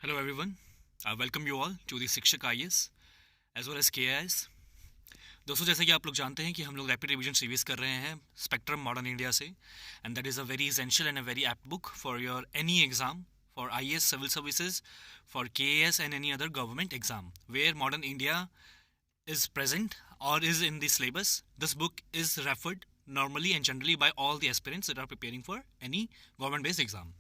Hello everyone. I welcome you all to the शिक्षक IAS as well as KIS. दोस्तों जैसे कि आप लोग जानते हैं कि हम लोग रैपिड रिवीजन सीरीज कर रहे हैं स्पेक्ट्रम मॉडर्न इंडिया से and that is a very essential and a very apt book for your any exam for IAS civil services for KAS and any other government exam where modern India is present or is in the syllabus. This book is referred normally and generally by all the aspirants that are preparing for any government based exam.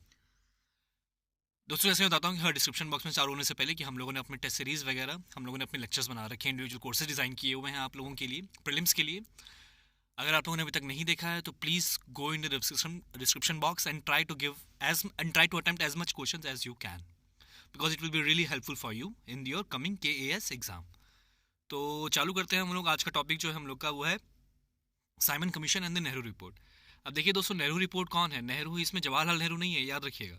दोस्तों जैसे मैं बताता हूँ कि हर description box में चालू होने से पहले कि हम लोगों ने अपने टेस्ट सीरीज़ वगैरह हम लोगों ने अपने लेक्चर्स बना रखे हैं, इंडिविजुअल कोर्सेज डिज़ाइन किए हुए हैं आप लोगों के लिए प्रीलिम्स के लिए. अगर आप लोगों ने अभी तक नहीं देखा है तो please go in the description box and try to attempt as much questions as you can because it will be really helpful for you in your coming KAS exam. तो चालू करते हैं हम लोग. आज का टॉपिक जो है हम लोग का वो है Simon commission and the Nehru report. अब देखिए दोस्तों, नेहरू रिपोर्ट कौन है? नेहरू इसमें जवाहरलाल नेहरू नहीं है, याद रखिएगा.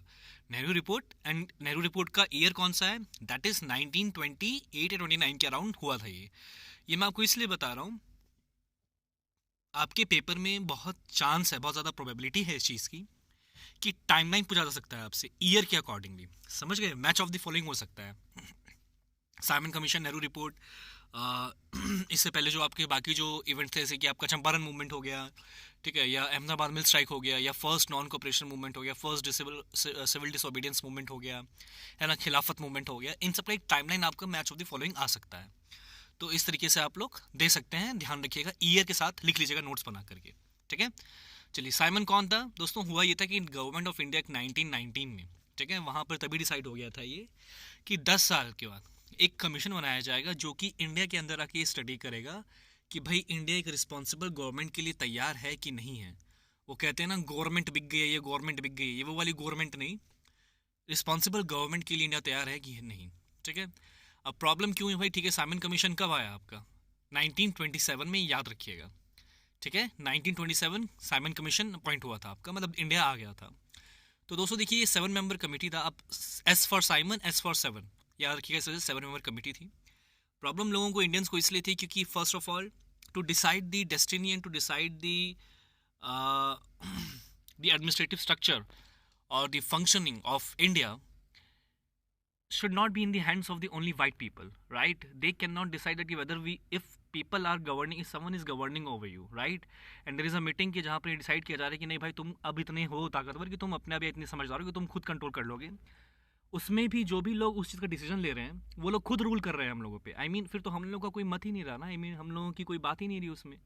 Nehru report and Nehru report का ईयर कौन सा है? दैट इज 1928 या 29 के अराउंड हुआ था ये मैं आपको इसलिए बता रहा हूँ, आपके पेपर में बहुत चांस है, बहुत ज़्यादा प्रोबेबिलिटी है इस चीज़ की कि टाइमलाइन पूछा जा सकता है आपसे ईयर के अकॉर्डिंगली. समझ गए? मैच ऑफ द फॉलोइंग हो सकता है. साइमन कमीशन, नेहरू रिपोर्ट, इससे पहले जो आपके बाकी जो इवेंट थे जैसे कि आपका चंपारण मूवमेंट हो गया, ठीक है, या अहमदाबाद मिल स्ट्राइक हो गया, या फर्स्ट नॉन कोऑपरेशन मूवमेंट हो गया, फर्स्ट सिविल डिसोबीडियंस मूवमेंट हो गया, है ना, खिलाफत मूवमेंट हो गया. इन सब का एक टाइमलाइन आपका मैच ऑफ द फॉलोइंग आ सकता है. तो इस तरीके से आप लोग दे सकते हैं. ध्यान रखिएगा, ईयर के साथ लिख लीजिएगा नोट्स बना करके. ठीक है, चलिए. साइमन कौन था दोस्तों? हुआ ये था कि गवर्नमेंट ऑफ इंडिया 1919 में, ठीक है, वहाँ पर तभी डिसाइड हो गया था ये कि 10 साल के बाद एक कमीशन बनाया जाएगा जो कि इंडिया के अंदर आके ये स्टडी करेगा कि भाई इंडिया एक रिस्पॉन्सिबल गवर्नमेंट के लिए तैयार है कि नहीं है. वो कहते हैं ना, गवर्नमेंट बिक गई है, ये गवर्नमेंट बिक गई है, ये वो वाली गवर्नमेंट नहीं, रिस्पॉन्सिबल गवर्नमेंट के लिए इंडिया तैयार है कि नहीं. ठीक है. अब प्रॉब्लम क्यों है भाई? ठीक है, साइमन कमीशन कब आया आपका? 1927 में, याद रखिएगा. ठीक है, 1927 साइमन कमीशन अपॉइंट हुआ था आपका, मतलब इंडिया आ गया था. तो दोस्तों देखिए, ये 7 मेंबर कमेटी था. अब S for Simon, S for 7, याद रखिएगा, इस वजह से 7 मेंबर कमेटी थी. प्रॉब्लम लोगों को, इंडियंस को, इसलिए थी क्योंकि first of all to decide the destiny and to decide the the administrative structure or the functioning of India should not be in the hands of the only white people, right? They cannot decide that whether if people are governing, if someone is governing over you, right? And there is a meeting कि जहाँ पर decide किया जा रहा है कि नहीं भाई, तुम अब इतने हो ताकतवर कि तुम अपने आप इतने समझदार हो कि तुम खुद कंट्रोल कर लोगे. उसमें भी जो भी लोग उस चीज़ का डिसीजन ले रहे हैं वो लोग खुद रूल कर रहे हैं हम लोगों पे. आई मीन फिर तो हम लोगों का कोई मत ही नहीं रहा ना. आई मीन हम लोगों की कोई बात ही नहीं रही उसमें.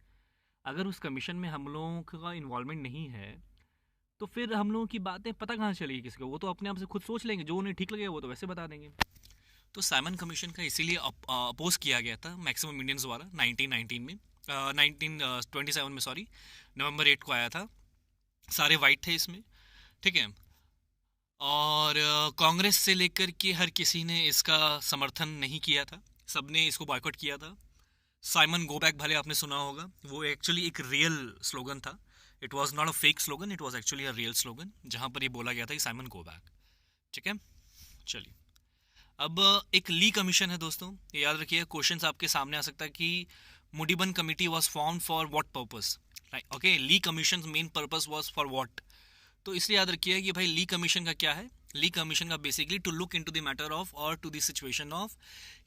अगर उस कमीशन में हम लोगों का इन्वॉल्वमेंट नहीं है तो फिर हम लोगों की बातें पता कहाँ चलेगी किसी को? वो तो अपने आप से खुद सोच लेंगे, जो उन्हें ठीक लगेगा वो तो वैसे बता देंगे. तो साइमन कमीशन का इसीलिए अपोज किया गया था मैक्सिमम इंडियंस द्वारा 1919 में, 1927 में, सॉरी, नवंबर 8 को आया था. सारे वाइट थे इसमें. ठीक है. और कांग्रेस से लेकर के हर किसी ने इसका समर्थन नहीं किया था, सबने इसको बॉयकॉट किया था. साइमन गो बैक भले आपने सुना होगा, वो एक्चुअली एक रियल स्लोगन था. It was not a fake slogan, it was actually a real slogan जहाँ पर ये बोला गया था कि साइमन गो बैक. ठीक है, चलिए. अब एक ली कमीशन है दोस्तों, ये याद रखिए. क्वेश्चंस आपके सामने आ सकता है कि Muddiman committee was form for what purpose. Okay, Lee commission main purpose was for what. तो इसलिए याद रखिए कि भाई ली कमीशन का क्या है? ली कमीशन का basically to look into the matter of और to the situation of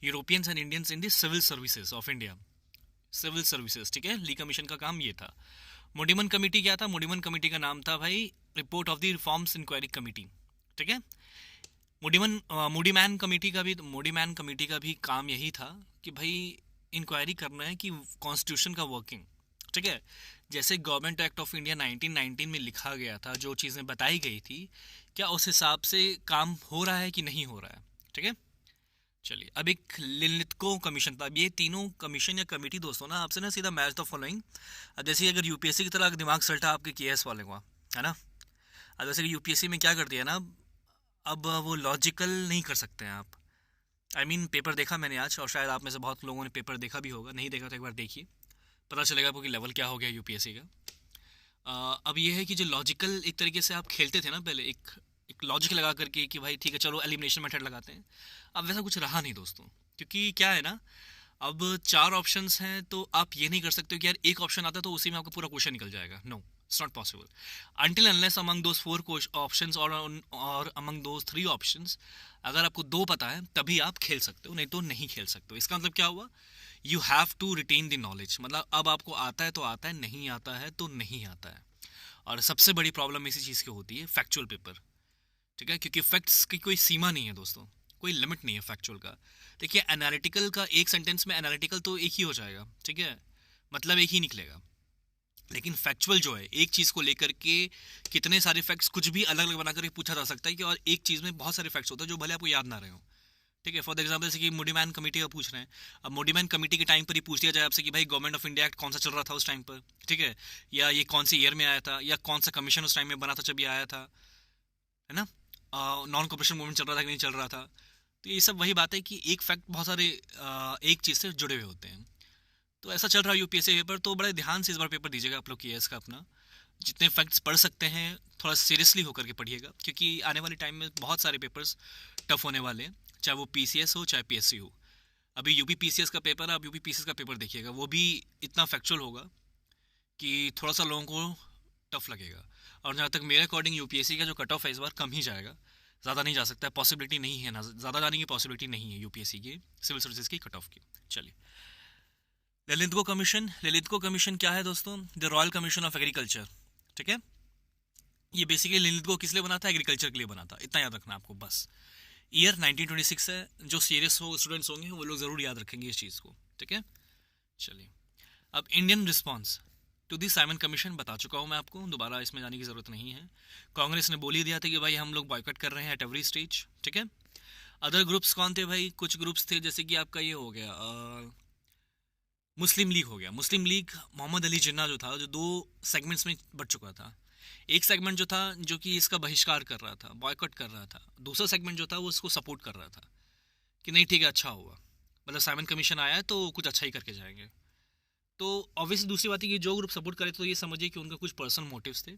Europeans and Indians in the civil services of India. Civil services, ठीक है. ली कमीशन का काम ये था. मुडिमन कमेटी क्या था? मुडिमन कमेटी का नाम था भाई report of the reforms inquiry committee. ठीक है. मूडीमैन कमेटी का भी काम यही था कि भाई इंक्वायरी करना है कि कॉन्स्टिट्यूशन का वर्किंग, ठीक है, जैसे गवर्नमेंट एक्ट ऑफ इंडिया 1919 में लिखा गया था, जो चीज़ें बताई गई थी, क्या उस हिसाब से काम हो रहा है कि नहीं हो रहा है. ठीक है, चलिए. अब एक लिलितको कमीशन था. अब ये तीनों कमीशन या कमेटी दोस्तों ना आपसे ना सीधा मैच द फॉलोइंग. अब जैसे अगर यूपीएससी की तरह दिमाग सल्टा आपके केएस वाले को, है ना. अब जैसे यूपीएससी में क्या कर दिया ना, अब वो लॉजिकल नहीं कर सकते हैं आप. आई मीन पेपर देखा मैंने आज, और शायद आप में से बहुत लोगों ने पेपर देखा भी होगा. नहीं देखा तो एक बार देखिए, पता चलेगा आपको कि लेवल क्या हो गया यूपीएससी का. अब ये है कि जो लॉजिकल एक तरीके से आप खेलते थे ना पहले, एक लॉजिक लगा करके कि भाई ठीक है चलो एलिमिनेशन मेथड लगाते हैं, अब वैसा कुछ रहा नहीं दोस्तों. क्योंकि क्या है ना, अब 4 ऑप्शंस हैं तो आप ये नहीं कर सकते कि यार एक ऑप्शन आता है तो उसी में आपका पूरा क्वेश्चन निकल जाएगा. No, It's not possible. Until unless among those four options or among those three options, अगर आपको दो पता है तभी आप खेल सकते हो, नहीं तो नहीं खेल सकते हो. इसका मतलब क्या हुआ? You have to retain the knowledge. मतलब अब आपको आता है तो आता है, नहीं आता है तो नहीं आता है. और सबसे बड़ी प्रॉब्लम इसी चीज़ की होती है फैक्चुअल पेपर. ठीक है, क्योंकि फैक्ट्स की कोई सीमा नहीं है दोस्तों, कोई लिमिट नहीं है फैक्चुअल का. देखिए एनालिटिकल का एक सेंटेंस में एनालिटिकल तो एक ही हो जाएगा, ठीक है, मतलब एक ही निकलेगा. लेकिन फैक्चुअल जो है, एक चीज़ को लेकर के कितने सारे फैक्ट्स कुछ भी अलग अलग बना करके पूछा जा सकता है कि, और एक चीज़ में बहुत सारे फैक्ट्स होते हैं जो भले आपको याद ना रहे हो. ठीक है, फॉर एग्जाम्पल जैसे कि मोडीमैन कमेटी का पूछ रहे हैं. अब मोडीमैन कमेटी के टाइम पर ही पूछ दिया जाए आपसे कि भाई गवर्नमेंट ऑफ इंडिया एक्ट कौन सा चल रहा था उस टाइम पर, ठीक है, या ये कौन सी ईयर में आया था, या कौन सा कमीशन उस टाइम में बना था जब ये आया था, है ना, नॉन कॉपरेशन मूवमेंट चल रहा था कि नहीं चल रहा था. तो ये सब वही बात है कि एक फैक्ट बहुत सारे एक चीज़ से जुड़े हुए होते हैं. तो ऐसा चल रहा है यूपीएससी पेपर, तो बड़े ध्यान से इस बार पेपर दीजिएगा आप लोग केएस का अपना. जितने फैक्ट्स पढ़ सकते हैं थोड़ा सीरियसली होकर के पढ़िएगा, क्योंकि आने वाले टाइम में बहुत सारे पेपर्स टफ होने वाले हैं, चाहे वो पीसीएस हो चाहे पीएससी हो. अभी यूपी पीसीएस का पेपर है, आप यूपी पीसीएस का पेपर देखिएगा, वो भी इतना फैक्चुअल होगा कि थोड़ा सा लोगों को टफ लगेगा. और जहाँ तक मेरे अकॉर्डिंग यूपीएससी का जो कट ऑफ है इस बार कम ही जाएगा, ज़्यादा नहीं जा सकता है, पॉसिबिलिटी नहीं है ना, ज़्यादा जाने की पॉसिबिलिटी नहीं है यूपीएससी की सिविल सर्विसेज की कट ऑफ की. चलिए, ललितको कमीशन क्या है दोस्तों? The royal commission of agriculture. ठीक है, ये बेसिकली ललितको किस लिए बना था? एग्रीकल्चर के लिए बना था, इतना याद रखना आपको बस. ईयर 1926 है. जो सीरियस हो स्टूडेंट्स होंगे वो लोग ज़रूर याद रखेंगे इस चीज़ को. ठीक है, चलिए. अब Indian response to the Simon Commission बता चुका हूँ मैं आपको, दोबारा इसमें जाने की ज़रूरत नहीं है. कांग्रेस ने बोल ही दिया था कि भाई हम लोग बॉयकॉट कर रहे हैं एट एवरी स्टेज. ठीक है, अदर ग्रुप्स कौन थे भाई? कुछ ग्रुप्स थे जैसे कि आपका ये हो गया मुस्लिम लीग हो गया. मुस्लिम लीग मोहम्मद अली जिन्ना जो था, जो दो सेगमेंट्स में बट चुका था. एक सेगमेंट जो था जो कि इसका बहिष्कार कर रहा था, बॉयकॉट कर रहा था. दूसरा सेगमेंट जो था वो इसको सपोर्ट कर रहा था कि नहीं ठीक है, अच्छा हुआ, मतलब साइमन कमीशन आया है तो कुछ अच्छा ही करके जाएंगे. तो ऑब्वियसली दूसरी बात है कि जो ग्रुप सपोर्ट करे तो ये समझिए कि उनका कुछ पर्सनल मोटिव्स थे,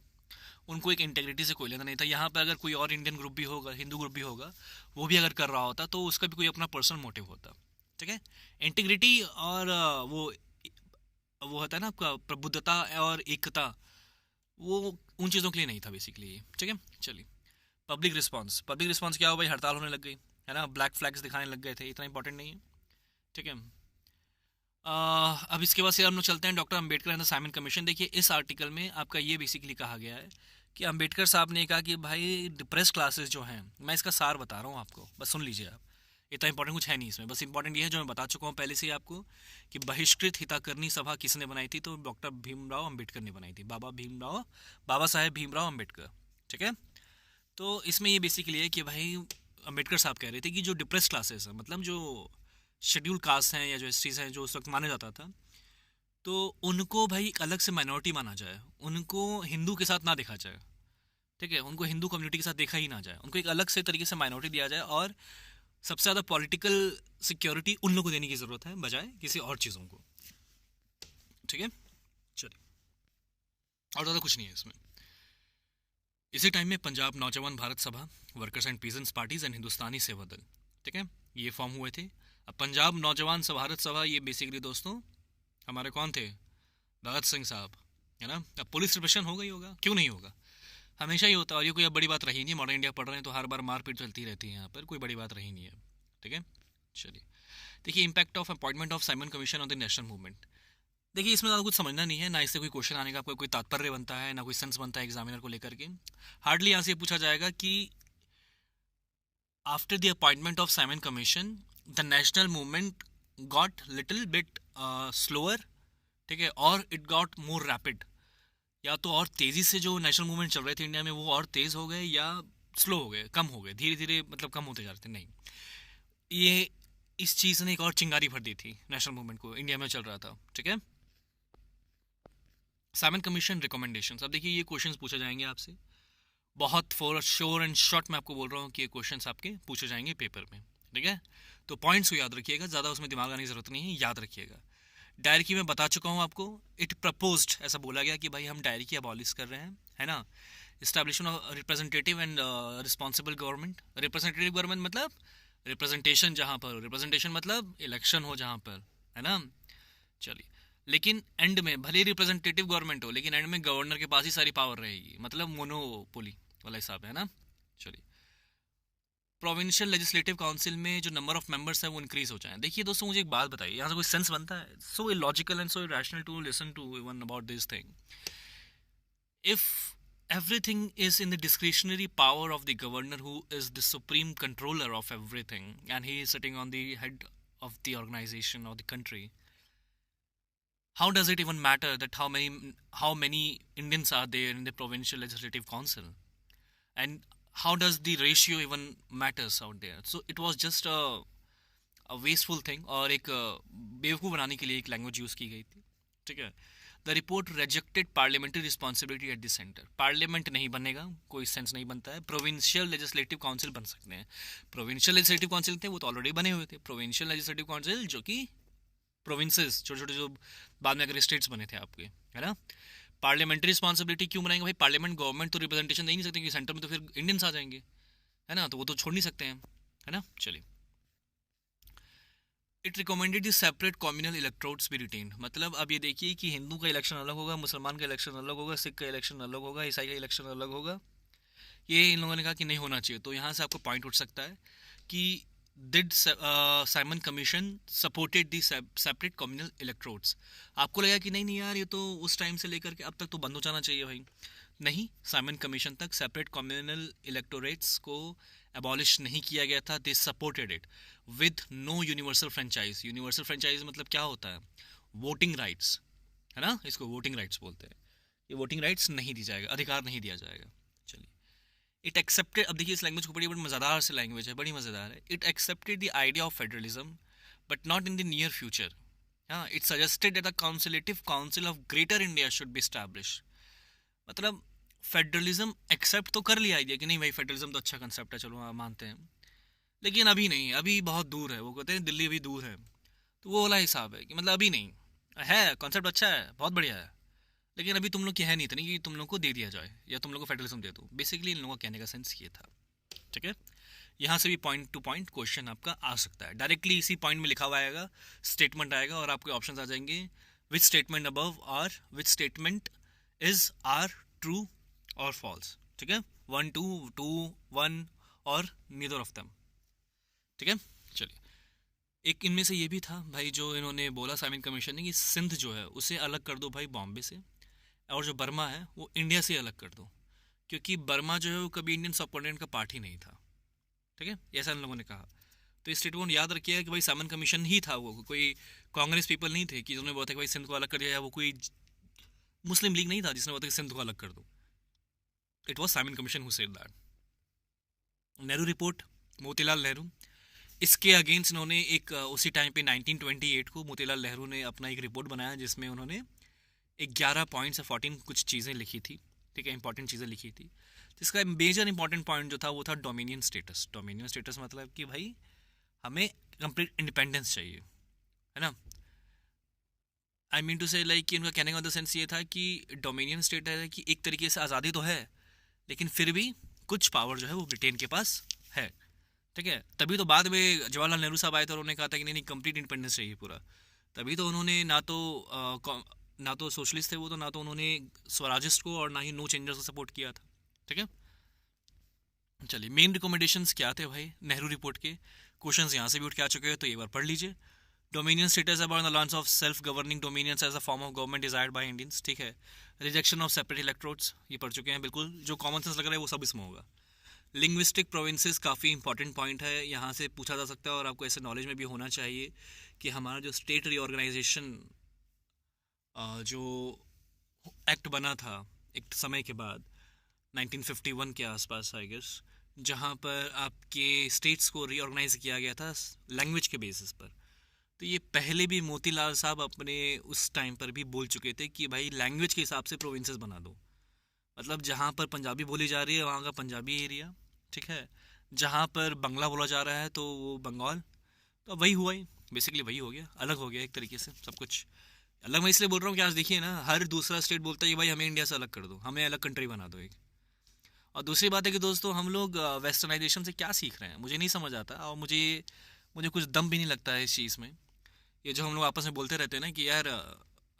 उनको एक इंटेग्रिटी से कोई लेना नहीं था. यहाँ पे अगर कोई और इंडियन ग्रुप भी होगा, हिंदू ग्रुप भी होगा, वो भी अगर कर रहा होता तो उसका भी कोई अपना पर्सनल मोटिव होता. ठीक है, इंटीग्रिटी और वो होता है ना आपका प्रबुद्धता और एकता, वो उन चीज़ों के लिए नहीं था बेसिकली. ठीक है, चलिए. पब्लिक रिस्पांस क्या हो भाई? हड़ताल होने लग गई है ना, ब्लैक फ्लैग्स दिखाने लग गए थे, इतना इंपॉर्टेंट नहीं है. ठीक है, अब इसके बाद से हम लोग चलते हैं doctor Ambedkar and the Simon commission. देखिए इस आर्टिकल में आपका ये बेसिकली कहा गया है कि अंबेडकर साहब ने कहा कि भाई डिप्रेस क्लासेस जो हैं, मैं इसका सार बता रहा हूँ आपको, बस सुन लीजिए आप, इतना इंपॉर्टेंट कुछ है नहीं इसमें, बस इंपॉर्टेंट ये है जो मैं बता चुका हूँ पहले से ही आपको कि बहिष्कृत हितकर्मी सभा किसने बनाई थी? तो डॉक्टर भीमराव अंबेडकर ने बनाई थी, बाबा साहेब भीमराव अंबेडकर. ठीक है, तो इसमें ये बेसिकली है कि भाई अंबेडकर साहब कह रहे थे कि जो डिप्रेस क्लासेस हैं, मतलब जो शेड्यूल कास्ट हैं या जो एसटीज हैं जो उस वक्त माना जाता था, तो उनको भाई एक अलग से माइनॉरिटी माना जाए, उनको हिंदू के साथ ना देखा जाए. ठीक है, उनको हिंदू कम्युनिटी के साथ देखा ही ना जाए, उनको एक अलग से तरीके से माइनॉरिटी दिया जाए, और सबसे ज़्यादा पॉलिटिकल सिक्योरिटी उन लोगों को देने की ज़रूरत है बजाय किसी और चीज़ों को. ठीक है, चलिए, और ज़्यादा कुछ नहीं है इसमें. इसी टाइम में Punjab Naujawan Bharat Sabha, workers and peasants parties and Hindustani Seva Dal, ठीक है, ये फॉर्म हुए थे. अब पंजाब नौजवान भारत सभा, ये बेसिकली दोस्तों हमारे कौन थे? भगत सिंह साहब, है ना. अब पुलिस रिप्रेशन हो गई होगा, क्यों नहीं होगा, हमेशा ही होता है, और ये कोई अब बड़ी बात रही नहीं. मॉडर्न इंडिया पढ़ रहे हैं तो हर बार मारपीट चलती रहती है यहाँ पर, कोई बड़ी बात रही नहीं है. ठीक है, चलिए. देखिए impact of appointment of Simon commission on the national movement. देखिए इसमें ज़्यादा कुछ समझना नहीं है, ना इससे कोई क्वेश्चन आने का कोई तात्पर्य बनता है, ना कोई सेंस बनता है एग्जामिनर को लेकर के. हार्डली यहाँ से पूछा जाएगा कि after the appointment of Simon commission the national movement got little bit slower, ठीक है, और इट गॉट मोर रैपिड. या तो और तेज़ी से जो नेशनल मूवमेंट चल रहे थे इंडिया में वो और तेज़ हो गए, या स्लो हो गए, कम हो गए, धीरे धीरे मतलब कम होते जा रहे थे. नहीं, ये इस चीज़ ने एक और चिंगारी भर दी थी नेशनल मूवमेंट को, इंडिया में चल रहा था. ठीक है, साइमन कमीशन रिकमेंडेशंस. अब देखिए ये क्वेश्चंस पूछे जाएंगे आपसे, बहुत फॉर श्योर एंड शॉर्ट मैं आपको बोल रहा हूँ कि ये क्वेश्चंस आपके पूछे जाएंगे पेपर में. ठीक है, तो पॉइंट्स को याद रखिएगा, ज़्यादा उसमें दिमाग आने की ज़रूरत नहीं है, याद रखिएगा. डायरी की मैं बता चुका हूँ आपको, इट प्रपोज्ड, ऐसा बोला गया कि भाई हम डायरी की अबॉलिश कर रहे हैं, है ना. Establishment of representative and responsible government. Representative government मतलब रिप्रेजेंटेशन, जहाँ पर रिप्रेजेंटेशन मतलब इलेक्शन हो जहाँ पर, है ना. चलिए, लेकिन एंड में भले रिप्रेजेंटेटिव गवर्नमेंट हो, लेकिन एंड में गवर्नर के पास ही सारी पावर रहेगी, मतलब मोनोपोली वाला हिसाब है ना। चलिए, प्रोविंशियल लेजिस्लेटिव काउंसिल में जो नंबर ऑफ मेंबर्स है वो इंक्रीज हो जाए। देखिए दोस्तों, मुझे एक बात बताइए, यहाँ से कोई सेंस बनता है? So illogical and so irrational to listen to even about this thing. If everything is in the discretionary power of the governor, who is the supreme controller of everything, and he is sitting on the head of the organization or the country, how does it even matter that how many Indians are there in the provincial legislative council, and how does the ratio even matters out there? So it was just a wasteful thing, और एक बेवकूफ़ बनाने के लिए एक language use की गई थी, ठीक है। The report rejected parliamentary responsibility at the centre. Parliament नहीं बनेगा, कोई सेंस नहीं बनता है। प्रोविंशियल लेजिस्लेटिव काउंसिल बन सकते हैं। प्रोविंशियल लेजिस्लेटिव काउंसिल थे वो तो ऑलरेडी बने हुए थे। प्रोविंशियल लेजिस्लेटिव काउंसिल जो कि प्रोविंसेस, छोटे छोटे जो बाद में अगर स्टेट्स बने थे आपके, है ना। पार्लियामेंट्री रिस्पॉन्सिबिलिटी क्यों बनाएंगे भाई? पार्लियामेंट गवर्नमेंट तो रिप्रेजेंटेशन दे ही नहीं सकते, क्योंकि सेंटर में तो फिर इंडियंस आ जाएंगे, है ना, तो वो तो छोड़ नहीं सकते हैं, है ना। चलिए, it recommended the separate communal electorates be retain. मतलब अब ये देखिए कि हिंदू का इलेक्शन अलग होगा, मुसलमान का इलेक्शन अलग होगा, सिख का इलेक्शन अलग होगा, ईसाई का इलेक्शन अलग होगा। ये इन लोगों ने कहा कि नहीं होना चाहिए। तो यहाँ से आपको पॉइंट उठ सकता है कि did Simon commission supported the separate communal electrodes. आपको लगा कि नहीं नहीं यार, ये तो उस टाइम से लेकर के अब तक तो बंद हो जाना चाहिए भाई। नहीं, साइमन कमीशन तक सेपरेट कम्युनल इलेक्टोरेट्स को एबॉलिश नहीं किया गया था। They supported it with no universal franchise. Universal franchise मतलब क्या होता है? वोटिंग राइट्स, है ना, इसको वोटिंग राइट्स बोलते हैं। ये वोटिंग राइट्स नहीं दी जाएगा, अधिकार नहीं दिया जाएगा। चलिए, इट एक्सेप्टेड, अब देखिए इस लैंग्वेज को बड़ी बड़ी मज़ेदार से लैंग्वेज है, बड़ी मज़ेदार है। It accepted the idea of federalism but not in the near future. हाँ, it suggested that the consultative council of greater India should be establish. मतलब फेडरलिज्म एक्सेप्ट तो कर लिया आइडिया कि नहीं भाई फेडरलिज्म तो अच्छा कंसेप्ट है, चलो हाँ मानते हैं, लेकिन अभी नहीं, अभी बहुत दूर है। वो कहते हैं दिल्ली अभी दूर है, तो वो वाला हिसाब है कि मतलब अभी नहीं है, कॉन्सेप्ट अच्छा है, बहुत बढ़िया है, लेकिन अभी तुम लोग की है नहीं इतनी कि तुम लोग को दे दिया जाए या तुम लोग को फेडरलिज्म दे दो। बेसिकली इन लोगों का कहने का सेंस ये था, ठीक है। यहाँ से भी पॉइंट टू पॉइंट क्वेश्चन आपका आ सकता है। डायरेक्टली इसी पॉइंट में लिखा हुआ आएगा, स्टेटमेंट आएगा और आपके ऑप्शंस आ जाएंगे। Which statement above are, which statement is are true और फॉल्स, ठीक है। 1 2 2 1 और नीदर ऑफ देम, ठीक है। चलिए, एक इनमें से ये भी था भाई, जो इन्होंने बोला साइमन कमीशन ने कि सिंध जो है उसे अलग कर दो भाई बॉम्बे से, और जो बर्मा है वो इंडिया से अलग कर दो, क्योंकि बर्मा जो है वो कभी इंडियन सबकॉन्टिनेंट का पार्ट ही नहीं था, ठीक है, ऐसा इन लोगों ने कहा। तो इस स्टेटमेंट याद रखिएगा कि भाई साइमन कमीशन ही था, वो कोई कांग्रेस पीपल नहीं थे कि जिन्होंने बोला था कि भाई सिंध को अलग कर दिया, या वो कोई मुस्लिम लीग नहीं था जिसने बोला था कि सिंध को अलग कर दो। It was Simon commission who said that. Nehru report, Motilal Nehru, इसके अगेंस्ट इन्होंने एक उसी टाइम पे 1928 को मोतीलाल नेहरू ने अपना एक रिपोर्ट बनाया जिसमें उन्होंने 11 पॉइंट्स या 14 कुछ चीज़ें लिखी थी, ठीक है, इंपॉर्टेंट चीज़ें लिखी थी। जिसका मेजर इंपॉर्टेंट पॉइंट जो था वो था डोमिनियन स्टेटस। डोमिनियन स्टेटस मतलब कि भाई हमें कंप्लीट इंडिपेंडेंस चाहिए, है ना। आई मीन टू से लाइक कि उनका कहने का मतलब सेंस ये था कि डोमिनियन स्टेट है कि एक तरीके से आज़ादी तो है, लेकिन फिर भी कुछ पावर जो है वो ब्रिटेन के पास है, ठीक है। तभी तो बाद में जवाहरलाल नेहरू साहब आए थे और उन्होंने कहा था कि नहीं नहीं कंप्लीट इंडिपेंडेंस चाहिए पूरा। तभी तो उन्होंने ना तो सोशलिस्ट थे वो, तो ना तो उन्होंने स्वराजिस्ट को और ना ही नो चेंजर्स को सपोर्ट किया था, ठीक है। चलिए, मेन रिकमेंडेशंस क्या थे भाई नेहरू रिपोर्ट के? क्वेश्चंस यहाँ से भी उठ के आ चुके हैं, तो एक बार पढ़ लीजिए। Dominion status about the launch of self governing dominions as a form of government desired by Indians, ठीक है। रिजेक्शन ऑफ सेपरेट इलेक्ट्रोड्स, ये पढ़ चुके हैं बिल्कुल, जो कॉमन सेंस लग रहा है वो सब इसमें होगा। लिंग्विस्टिक प्रोविंसेस काफ़ी इंपॉर्टेंट पॉइंट है, यहाँ से पूछा जा सकता है और आपको ऐसे नॉलेज में भी होना चाहिए कि हमारा जो स्टेट रीऑर्गेनाइजेशन जो एक्ट बना था एक समय के बाद 1951 के आसपास आई गेस, जहाँ पर आपके स्टेट्स को रीऑर्गेनाइज किया गया था लैंग्वेज के बेसिस पर। तो ये पहले भी मोतीलाल साहब अपने उस टाइम पर भी बोल चुके थे कि भाई लैंग्वेज के हिसाब से प्रोविंसेस बना दो। मतलब जहाँ पर पंजाबी बोली जा रही है वहाँ का पंजाबी एरिया, ठीक है। जहाँ पर बंगला बोला जा रहा है तो वो बंगाल। तो अब वही हुआ ही, बेसिकली वही हो गया, अलग हो गया एक तरीके से सब कुछ। अलग मैं इसलिए बोल रहा हूँ कि आज देखिए ना, हर दूसरा स्टेट बोलता है कि भाई हमें इंडिया से अलग कर दो, हमें अलग कंट्री बना दो एक। और दूसरी बात है कि दोस्तों हम लोग वेस्टर्नाइजेशन से क्या सीख रहे हैं मुझे नहीं समझ आता, और मुझे मुझे कुछ दम भी नहीं लगता है इस चीज़ में। ये जो हम लोग आपस में बोलते रहते हैं ना कि यार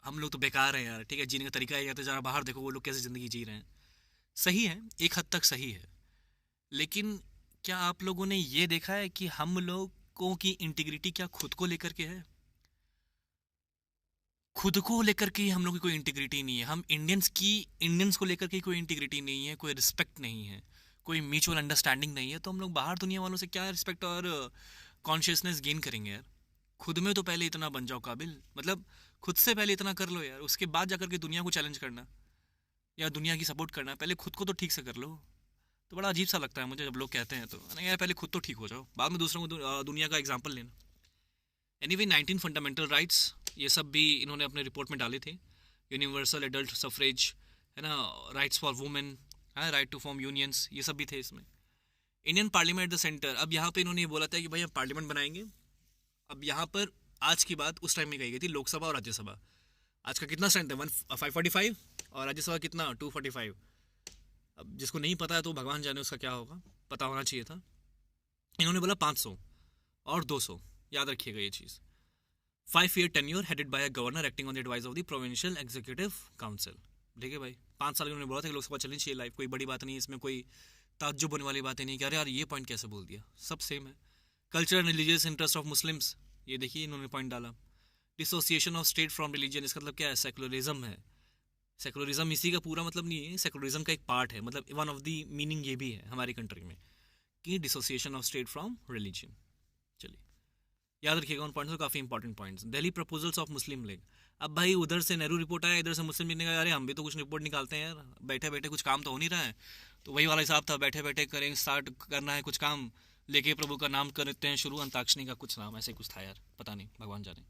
हम लोग तो बेकार हैं यार, ठीक है, जीने का तरीका है, या तो जरा बाहर देखो वो लोग कैसे ज़िंदगी जी रहे हैं। सही है, एक हद तक सही है, लेकिन क्या आप लोगों ने ये देखा है कि हम लोगों की इंटीग्रिटी क्या खुद को लेकर के है? खुद को लेकर के ही हम लोग की कोई इंटीग्रिटी नहीं है। हम इंडियंस को लेकर के कोई इंटीग्रिटी नहीं है, कोई रिस्पेक्ट नहीं है, कोई म्यूचुअल अंडरस्टैंडिंग नहीं है, तो हम लोग बाहर दुनिया वालों से क्या रिस्पेक्ट और कॉन्शियसनेस गेन करेंगे यार? खुद में तो पहले इतना बन जाओ काबिल, मतलब खुद से पहले इतना कर लो यार, उसके बाद जाकर के दुनिया को चैलेंज करना या दुनिया की सपोर्ट करना। पहले खुद को तो ठीक से कर लो। तो बड़ा अजीब सा लगता है मुझे जब लोग कहते हैं, तो नहीं यार, पहले खुद तो ठीक हो जाओ, बाद में दूसरों को दुनिया का एग्जाम्पल लेना। एनीवे, 19 फंडामेंटल राइट्स, ये सब भी इन्होंने अपने रिपोर्ट में डाले थे। यूनिवर्सल एडल्ट सफरेज, है ना, राइट्स फॉर वुमेन, है, राइट टू फॉर्म यूनियंस, ये सब भी थे इसमें। इंडियन पार्लियामेंट द सेंटर, अब यहाँ पे इन्होंने ये बोला था कि भाई हम पार्लियामेंट बनाएंगे। अब यहाँ पर आज की बात उस टाइम में कही गई थी, लोकसभा और राज्यसभा। आज का कितना स्ट्रेंथ है, 545, और राज्यसभा कितना, 245। अब जिसको नहीं पता है तो भगवान जाने उसका क्या होगा, पता होना चाहिए था। इन्होंने बोला 500 और 200, याद रखिएगा ये चीज़। 5 year tenure headed by a governor acting on the advice of the provincial executive council। ठीक है भाई, 5 साल उन्होंने बोला था कि लोकसभा चलनी चाहिए लाइफ, कोई बड़ी बात नहीं, इसमें कोई ताज्जुब होने वाली बातें नहीं कि अरे यार ये पॉइंट कैसे बोल दिया, सब सेम है। Culture and religious interest of Muslims, ये देखिए इन्होंने पॉइंट डाला। Dissociation of state from religion, इसका मतलब क्या है, सेकुलरिज्म है। सेकुलरिज्म इसी का पूरा मतलब नहीं है, सेकुलरिज्म का एक पार्ट है, मतलब वन ऑफ द मीनिंग ये भी है हमारी कंट्री में कि dissociation of state from religion. चलिए याद रखिएगा उन पॉइंट्स, काफ़ी important points. Delhi proposals of Muslim league, अब भाई उधर से नेहरू रिपोर्ट आया, इधर से मुस्लिम लीग ने कहा अरे हम भी तो कुछ रिपोर्ट निकालते हैं यार, बैठे बैठे कुछ काम तो हो नहीं रहा है। तो वही वाला हिसाब था, बैठे बैठे करेंगे, स्टार्ट करना है कुछ काम, लेके प्रभु का नाम करते हैं शुरू, अंताक्षरी का कुछ नाम ऐसे कुछ था यार, पता नहीं, भगवान जाने।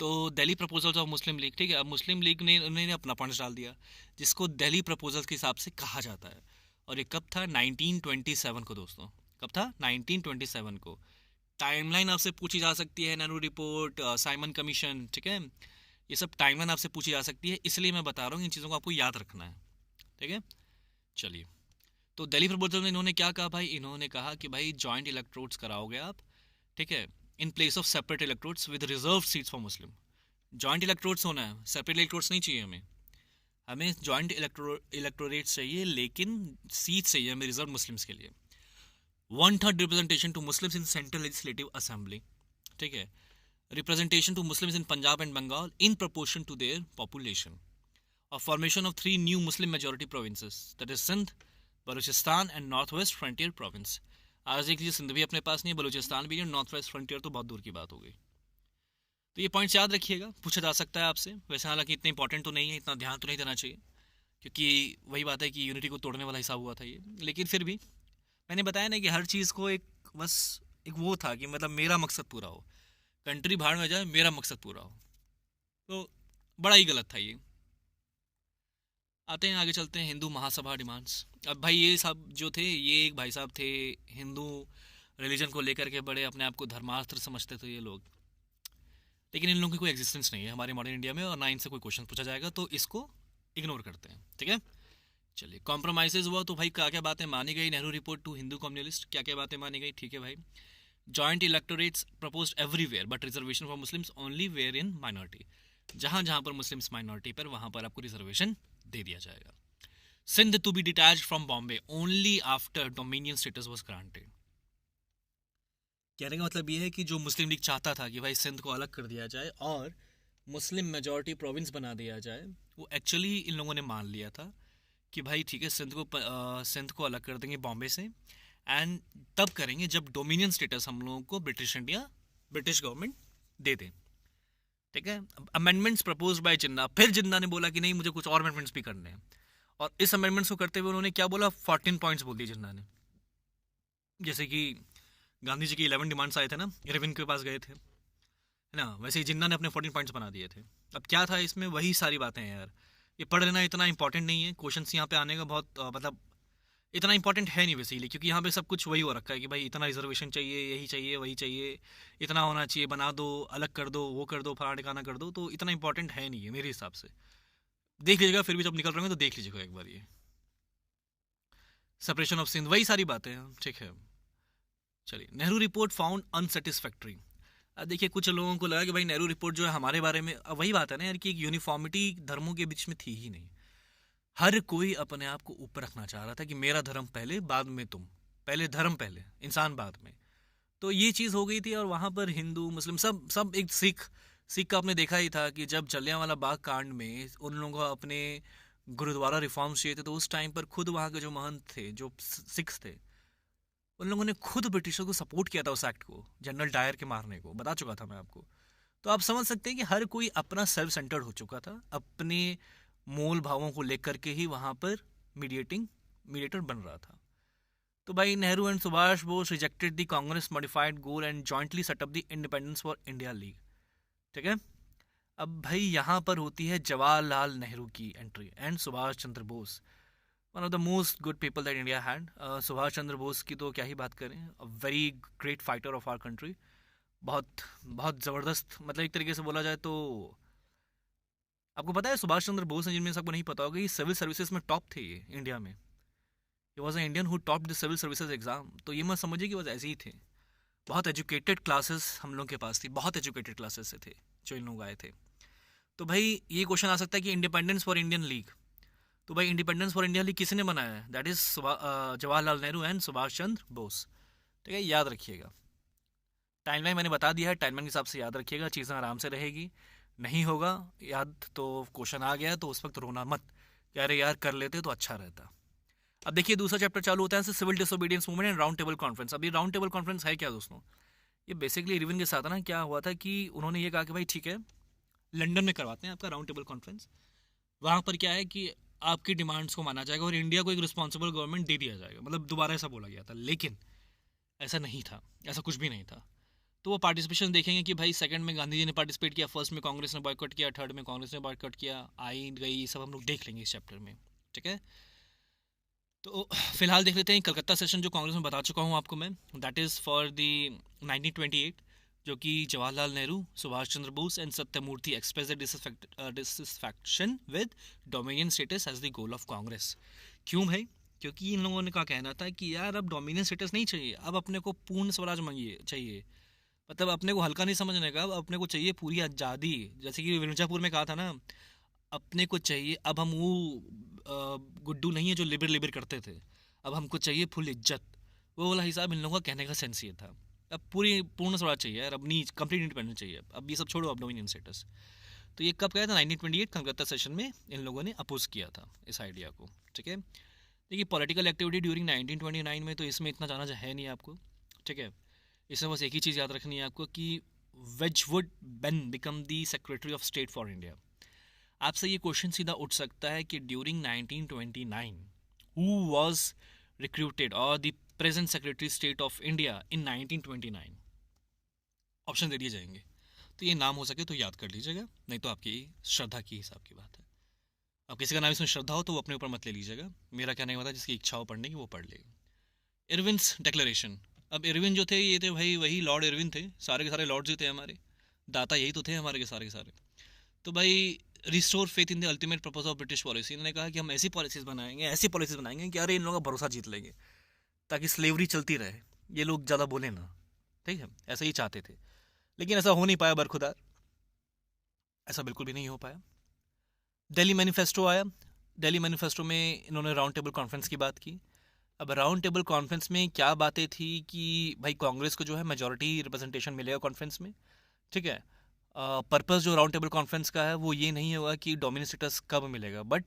तो Delhi proposals of Muslim league, ठीक है, अब मुस्लिम लीग ने उन्होंने अपना पॉइंट्स डाल दिया, जिसको दिल्ली प्रपोजल्स के हिसाब से कहा जाता है। और ये कब था, 1927 को दोस्तों, कब था, 1927 को। टाइमलाइन आपसे पूछी जा सकती है, नेहरू रिपोर्ट, साइमन कमीशन, ठीक है, ये सब टाइमलाइन आपसे पूछी जा सकती है, इसलिए मैं बता रहा हूँ इन चीज़ों को आपको याद रखना है, ठीक है। चलिए, तो दिल्ली प्रपोजल में इन्होंने क्या कहा भाई, इन्होंने कहा कि भाई जॉइंट इलेक्ट्रोड्स कराओगे आप, ठीक है, in place of separate electrodes with reserve seats for Muslim. Joint electrodes होना है, सेपरेट इलेक्ट्रोड्स नहीं चाहिए हमें, हमें जॉइंट इलेक्टोरेट्स चाहिए, लेकिन सीट चाहिए हमें रिजर्व मुस्लिम्स के लिए। 1/3 representation to Muslims in central legislative assembly, ठीक है, representation to Muslims in Punjab and Bengal in proportion to their population, और formation of 3 new Muslim majority provinces, that is Sindh, Baluchistan and north west frontier province. आज देख लीजिए, सिंध भी अपने पास नहीं है, बलूचिस्तान भी नहीं, नॉर्थ वेस्ट फ्रंटियर तो बहुत दूर की बात हो गई। तो ये पॉइंट्स याद रखिएगा, पूछा जा सकता है आपसे, वैसे हालांकि इतने इंपॉर्टेंट तो नहीं है, इतना ध्यान तो नहीं देना चाहिए, क्योंकि वही बात है कि यूनिटी को तोड़ने वाला हिसाब हुआ था ये, लेकिन फिर भी मैंने बताया ना कि हर चीज़ को एक बस एक वो था कि मतलब मेरा मकसद पूरा हो, कंट्री भाड़ में जाए, मेरा मकसद पूरा हो, तो बड़ा ही गलत था ये। आते हैं आगे, चलते हैं हिंदू महासभा डिमांड्स। अब भाई ये सब जो थे, ये एक भाई साहब थे, हिंदू रिलीजन को लेकर के बड़े अपने आप को धर्मास्त्र समझते थे ये लोग, लेकिन इन लोगों की कोई एग्जिस्टेंस नहीं है हमारे मॉडर्न इंडिया में, और ना इनसे कोई क्वेश्चन पूछा जाएगा, तो इसको इग्नोर करते हैं, ठीक है। चलिए, कॉम्प्रोमाइज़ हुआ, तो भाई क्या क्या बातें मानी गई, Nehru report to Hindu communalist, क्या क्या बातें मानी गई, ठीक है भाई। Joint electorates proposed everywhere but reservation for Muslims only where in minority, जहाँ जहाँ पर मुस्लिम्स माइनॉरिटी पर, वहाँ पर आपको रिजर्वेशन दे दिया जाएगा। Sindh to be detached from Bombay only after dominion status was granted. कहने का मतलब ये है कि जो मुस्लिम लीग चाहता था कि भाई सिंध को अलग कर दिया जाए और मुस्लिम मेजॉरिटी प्रोविंस बना दिया जाए, वो एक्चुअली इन लोगों ने मान लिया था कि भाई ठीक है, सिंध को अलग कर देंगे बॉम्बे से, एंड तब करेंगे जब डोमिनियन स्टेटस हम लोगों को ब्रिटिश गवर्नमेंट दे दे, ठीक है। अमेंडमेंट्स प्रपोज बाय जिन्ना, फिर जिन्ना ने बोला कि नहीं मुझे कुछ और अमेंडमेंट्स भी करने हैं, और इस अमेंडमेंट्स को करते हुए उन्होंने क्या बोला, 14 पॉइंट्स बोल दिए जिन्ना ने। जैसे कि गांधी जी की 11 डिमांड्स आए थे ना, इरविन के पास गए थे, है ना, वैसे ही जिन्ना ने अपने 14 पॉइंट्स बना दिए थे। अब क्या था इसमें, वही सारी बातें हैं यार, ये पढ़ लेना इतना इंपॉर्टेंट नहीं है, क्वेश्चंस यहाँ पे आने का बहुत मतलब इतना इंपॉर्टेंट है नहीं बेसिकली, क्योंकि यहाँ पे सब कुछ वही हो रखा है कि भाई इतना रिजर्वेशन चाहिए, यही चाहिए, वही चाहिए, इतना होना चाहिए, बना दो, अलग कर दो, वो कर दो, फलाना ठिकाना कर दो, तो इतना इंपॉर्टेंट है नहीं है मेरे हिसाब से। देख लीजिएगा फिर भी जब निकल रहे हैं तो देख लीजिएगा एक बार ये सेपरेशन ऑफ सिंध, वही सारी बातें हैं, ठीक है। चलिए, नेहरू रिपोर्ट फाउंड अनसेटिस्फैक्ट्री। अब देखिए कुछ लोगों को लगा कि भाई नेहरू रिपोर्ट जो है हमारे बारे में, अब वही बात है ना यार कि एक यूनिफॉर्मिटी धर्मों के बीच में थी ही नहीं। हर कोई अपने आप को ऊपर रखना चाह रहा था कि मेरा धर्म पहले, बाद में तुम, पहले धर्म पहले, इंसान बाद में। तो ये चीज़ हो गई थी और वहाँ पर हिंदू मुस्लिम सब सब एक सिख, सिख का आपने देखा ही था कि जब जलियांवाला बाग कांड में उन लोगों को अपने गुरुद्वारा रिफॉर्म्स चाहिए थे, तो उस टाइम पर खुद वहाँ के जो महंत थे, जो सिख्स थे, उन लोगों ने खुद ब्रिटिशों को सपोर्ट किया था उस एक्ट को, जनरल डायर के मारने को, बता चुका था मैं आपको। तो आप समझ सकते हैं कि हर कोई अपना सेल्फ सेंटर्ड हो चुका था, अपने मूल भावों को लेकर के ही वहाँ पर मीडिएटर बन रहा था। तो भाई Nehru and Subhash Bose rejected the Congress modified goal and jointly set up the independence for India league. ठीक है, अब भाई यहाँ पर होती है जवाहरलाल नेहरू की entry and Subhash Chandra Bose, one of the most good people that India had. Subhash Chandra Bose की तो क्या ही बात करें, a very great fighter of our country. बहुत बहुत ज़बरदस्त, मतलब एक तरीके से बोला जाए तो आपको पता है सुभाष चंद्र बोस ने, जिनमें सबको नहीं पता होगा, ये सिविल सर्विसेज में टॉप थे ये इंडिया में। He was a Indian who top the civil services exam. तो ये मत समझिए कि बस ऐसे ही थे, बहुत एजुकेटेड क्लासेस हम लोग के पास थी, बहुत एजुकेटेड क्लासेस से थे जो इन लोग आए थे। तो भाई ये क्वेश्चन आ सकता है कि इंडिपेंडेंस फॉर इंडियन लीग, तो भाई इंडिपेंडेंस फॉर इंडिया लीग किसने बनाया है? That is Jawaharlal Nehru and Subhash Chandra Bose. ठीक है, याद रखिएगा। टाइमलाइन मैंने बता दिया है, टाइमलाइन के हिसाब से याद रखिएगा, चीज़ें आराम से रहेगी। नहीं होगा याद तो क्वेश्चन आ गया तो उस वक्त रोना मत कि अरे यार कर लेते तो अच्छा रहता। अब देखिए दूसरा चैप्टर चालू होता है civil disobedience movement and round table conference. अब ये राउंड टेबल कॉन्फ्रेंस है क्या दोस्तों? ये बेसिकली इरविन के साथ ना क्या हुआ था कि उन्होंने ये कहा कि भाई ठीक है, लंदन में करवाते हैं आपका राउंड टेबल कॉन्फ्रेंस। वहाँ पर क्या है कि आपकी डिमांड्स को माना जाएगा और इंडिया को एक रिस्पॉन्सिबल गवर्नमेंट दे दिया जाएगा, मतलब दोबारा ऐसा बोला गया था। लेकिन ऐसा नहीं था, ऐसा कुछ भी नहीं था। तो वो पार्टिसिपेशन देखेंगे कि भाई सेकंड में गांधी जी ने पार्टिसिपेट किया, फर्स्ट में कांग्रेस ने बॉयकॉट किया, थर्ड में कांग्रेस ने बॉयकॉट किया, आई गई, सब हम लोग देख लेंगे इस चैप्टर में। ठीक है, तो फिलहाल देख लेते हैं कलकत्ता सेशन जो कांग्रेस में बता चुका हूँ आपको मैं, दैट इज़ फॉर दी 1928, जो कि Jawaharlal Nehru, Subhash Chandra Bose and Satyamurthy express dissatisfaction with dominion status as the goal of Congress. क्यों भाई? क्योंकि इन लोगों ने क्या कहना था कि यार अब डोमिनियन स्टेटस नहीं चाहिए, अब अपने को पूर्ण स्वराज चाहिए, मतलब अपने को हल्का नहीं समझने का, अब अपने को चाहिए पूरी आज़ादी। जैसे कि मिर्जापुर में कहा था ना, अपने को चाहिए, अब हम वो गुड्डू नहीं है जो लिबर लिबर करते थे, अब हमको चाहिए फुल इज्जत। वो वाला हिसाब इन लोगों का कहने का सेंस ये था। अब पूरी पूर्ण स्वराज चाहिए यार, अपनी कंप्लीट इंडिपेंडेंस चाहिए, अब ये सब छोड़ो, अब डोमिनियन स्टेटस। तो ये कब कहा था? 1928 कलकत्ता सेशन में इन लोगों ने अपोज किया था इस आइडिया को। ठीक है, देखिए पॉलिटिकल एक्टिविटी ड्यूरिंग 1929 में तो इसमें इतना जाना है नहीं आपको। ठीक है, इसमें बस एक ही चीज़ याद रखनी है आपको कि वेजवुड Benn become the secretary of state for India. आपसे ये क्वेश्चन सीधा उठ सकता है कि ड्यूरिंग 1929 हु वाज रिक्रूटेड और the present secretary state of India in 1929? Option दे दिए जाएंगे, तो ये नाम हो सके तो याद कर लीजिएगा, नहीं तो आपकी श्रद्धा की हिसाब की बात है। अब किसी का नाम इसमें श्रद्धा हो तो वो अपने ऊपर मत ले लीजिएगा, मेरा क्या नहीं होता, जिसकी इच्छा हो पढ़ने की वो पढ़ लेगा। इरविन्स डिक्लेरेशन। अब इरविन जो थे ये थे भाई वही लॉर्ड इरविन थे, सारे के सारे लॉर्ड्स ही थे हमारे, दाता यही तो थे हमारे के सारे। तो भाई restore faith in the ultimate purpose of British policy, इन्होंने कहा कि हम ऐसी पॉलिसीज बनाएंगे कि अरे इन लोगों का भरोसा जीत लेंगे, ताकि स्लेवरी चलती रहे, ये लोग ज़्यादा बोले ना। ठीक है, ऐसा ही चाहते थे, लेकिन ऐसा हो नहीं पाया बरखुदार, ऐसा बिल्कुल भी नहीं हो पाया। दिल्ली मैनिफेस्टो आया, दिल्ली मैनिफेस्टो में इन्होंने राउंड टेबल कॉन्फ्रेंस की बात की। अब राउंड टेबल कॉन्फ्रेंस में क्या बातें थी कि भाई कांग्रेस को जो है मेजॉरिटी रिप्रेजेंटेशन मिलेगा कॉन्फ्रेंस में। ठीक है, पर्पस जो राउंड टेबल कॉन्फ्रेंस का है वो ये नहीं होगा कि डोमिनियन स्टेटस कब मिलेगा, बट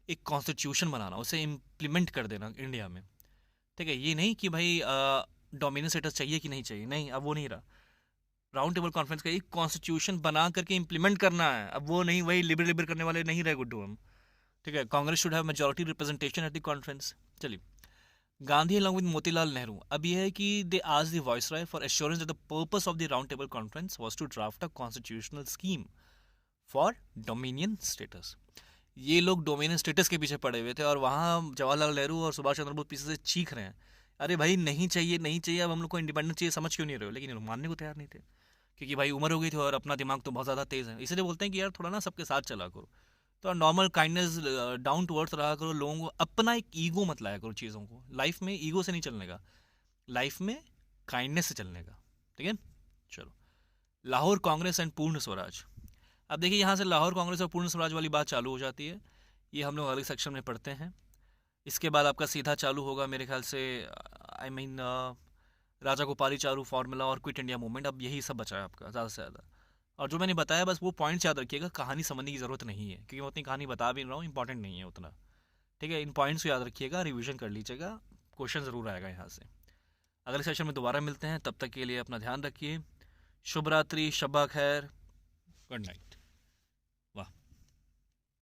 एक कॉन्स्टिट्यूशन बनाना, उसे इम्प्लीमेंट कर देना इंडिया में। ठीक है, ये नहीं कि भाई डोमिनियन स्टेटस चाहिए कि नहीं चाहिए, नहीं, अब वो नहीं रहा। राउंड टेबल कॉन्फ्रेंस का एक कॉन्स्टिट्यूशन बना करके इम्प्लीमेंट करना है, अब वो नहीं वही लिबर लिबर करने वाले नहीं रहे गुड्डू हम। ठीक है, Congress should have majority representation at the conference. चलिए, गांधी along with मोतीलाल नेहरू, अब यह है कि they asked the viceroy for assurance that the purpose of the round table conference was to draft a constitutional scheme for dominion status. ये लोग dominion status के पीछे पड़े हुए थे और वहाँ जवाहरलाल नेहरू और सुभाष चंद्र बोस पीछे से चीख रहे हैं, अरे भाई नहीं चाहिए नहीं चाहिए, अब हम लोग को इंडिपेंडेंस चाहिए, समझ क्यों नहीं रहे हो? लेकिन ये लोग मानने को तैयार नहीं थे, क्योंकि भाई उम्र हो गई थी और अपना दिमाग तो बहुत ज़्यादा तेज़ है। इसलिए बोलते हैं कि यार थोड़ा ना सबके साथ चला करो, तो normal kindness, down to earth रहा करो, लोगों को अपना एक ईगो मत लाया करो चीज़ों को। लाइफ में ईगो से नहीं चलने का, लाइफ में काइंडनेस से चलने का। ठीक है, चलो लाहौर कांग्रेस एंड पूर्ण स्वराज। अब देखिए यहाँ से लाहौर कांग्रेस और पूर्ण स्वराज वाली बात चालू हो जाती है, ये हम लोग अगले सेक्शन में पढ़ते हैं। इसके बाद आपका सीधा चालू होगा मेरे ख्याल से, आई मीन राजा गोपालीचारू फार्मूला और क्विट इंडिया मूवमेंट। अब यही सब बचा है आपका ज़्यादा से ज़्यादा। और जो मैंने बताया बस वो पॉइंट्स याद रखिएगा, कहानी समझने की ज़रूरत नहीं है क्योंकि मैं उतनी कहानी बता भी नहीं रहा हूँ, इंपॉर्टेंट नहीं है उतना। ठीक है, इन पॉइंट्स को याद रखिएगा, रिवीजन कर लीजिएगा, क्वेश्चन ज़रूर आएगा यहाँ से। अगले सेशन में दोबारा मिलते हैं, तब तक के लिए अपना ध्यान रखिए। शुभ रात्रि, शब्बा खैर, गुड नाइट।